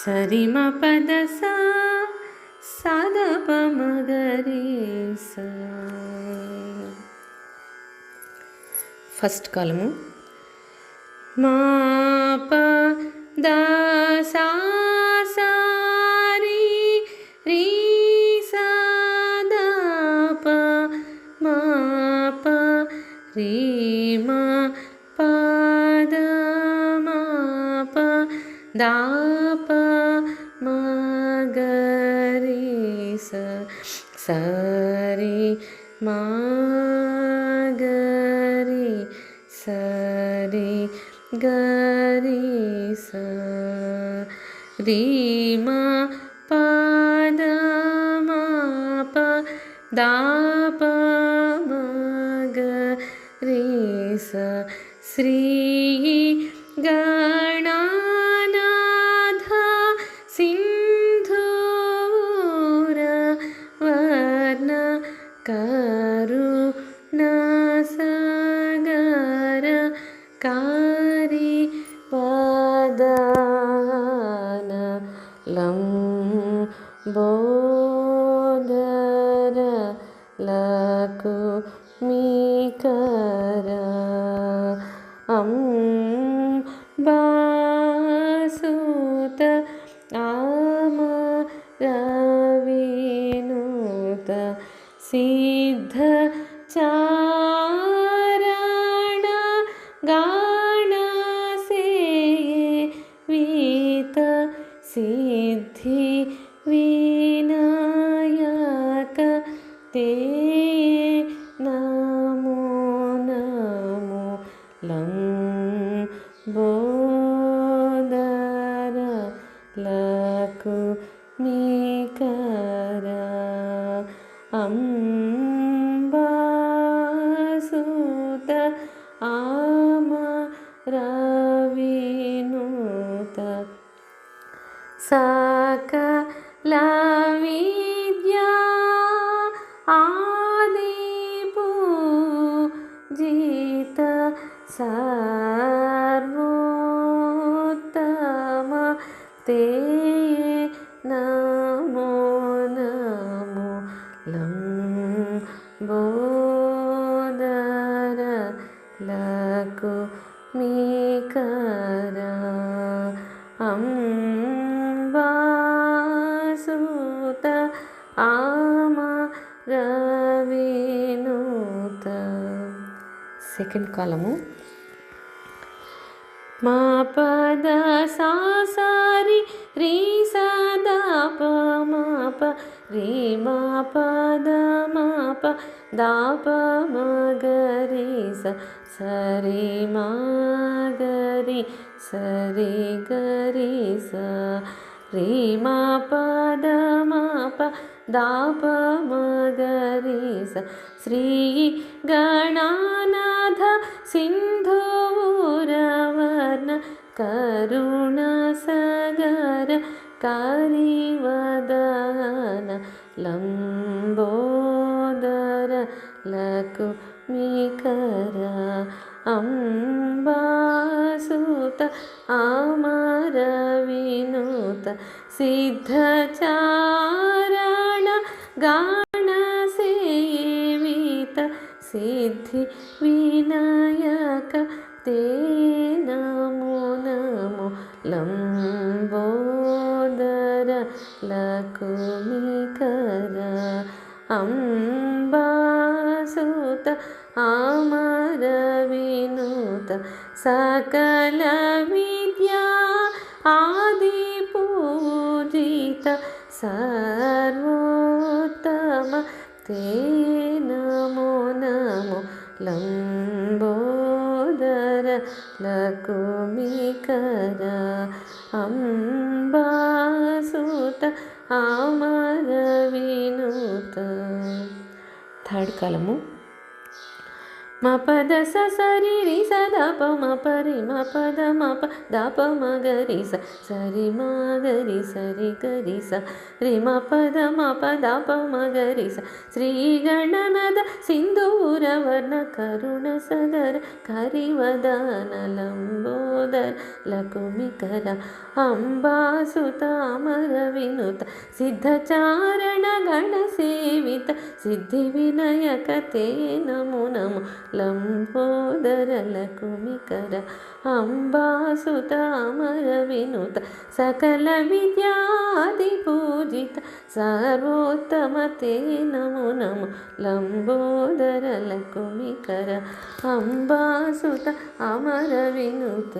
సరి మ పద సా సద ప మ గ రి సా. ఫస్ట్ కాలము మా ప ద సా సా రి రి సా ద ప మా ప రి మా ప ద మా ప దా ప మ గ రి స స రి మా గ రి స రి గ రి స రి మా ప ద మా ప దా ప మ గ రి స శ్రీ గణనాథ సింధూర వర్ణ కరుణ సగర కారి వదన లంబోదర లకుమికర అంబాసుత అమర వినుత సిద్ధ చారణ గాణ సేవిత సిద్ధి వినాయక తే నమో నమో లంబోదర లకుమికర అంబాసుత అమర వినుత సకల విద్యా ఆది పూజిత సర్వోత్తమ తే నమో నమో లంబోదర లకుమికర అంబాసుత అమర వినుత. సెకండ్ కాలము మా పద సా సా రి రి సా ద ప మా ప రి మా పద మా ప దా ప మ గ రి స స రి మా గ రి స రి గ రి స రి మా పద మా ప దా ప మ గ రి స శ్రీ గణనాథ సింధూర వర్ణ కరుణ సగర కారి వదన లంబోదర లకుమికర అంబాసుత అమర వినుత సిద్ధ చారణ గాణ సేవిత సిద్ధి వినాయక తే నమో నమో లంబోదర లకుమికర అంబాసుత అమర వినుత సకల విద్యా ఆది పూజిత సర్వోత్తమ తే నమో నమో లంబోదర లకుమికర అంబాసుత అమర వినుత. థర్డ్ కాలము మ పద స సరి రి స ద ప మ ప రి మ పద మ ప ద ప మ గ రి స సరి మ గ రి సరి గ రి స రి మ పద మ ప ద ప మ గ రి స శ్రీ గణనద సింధూర వర్ణ కరుణ సదర కరివదన లంబోదర లకుమికర అంబాసుతామర వినుత సిద్ధచారణ గణ సేవిత సిద్ధి వినయక తే నమో నమో లంబోదర లకుమికర అంబాసుతామర వినుత సకల విద్యాది పూజిత సర్వోత్తమ తే నమో నమో లంబోదర లకుమికర అంబాసుత అమర వినుత.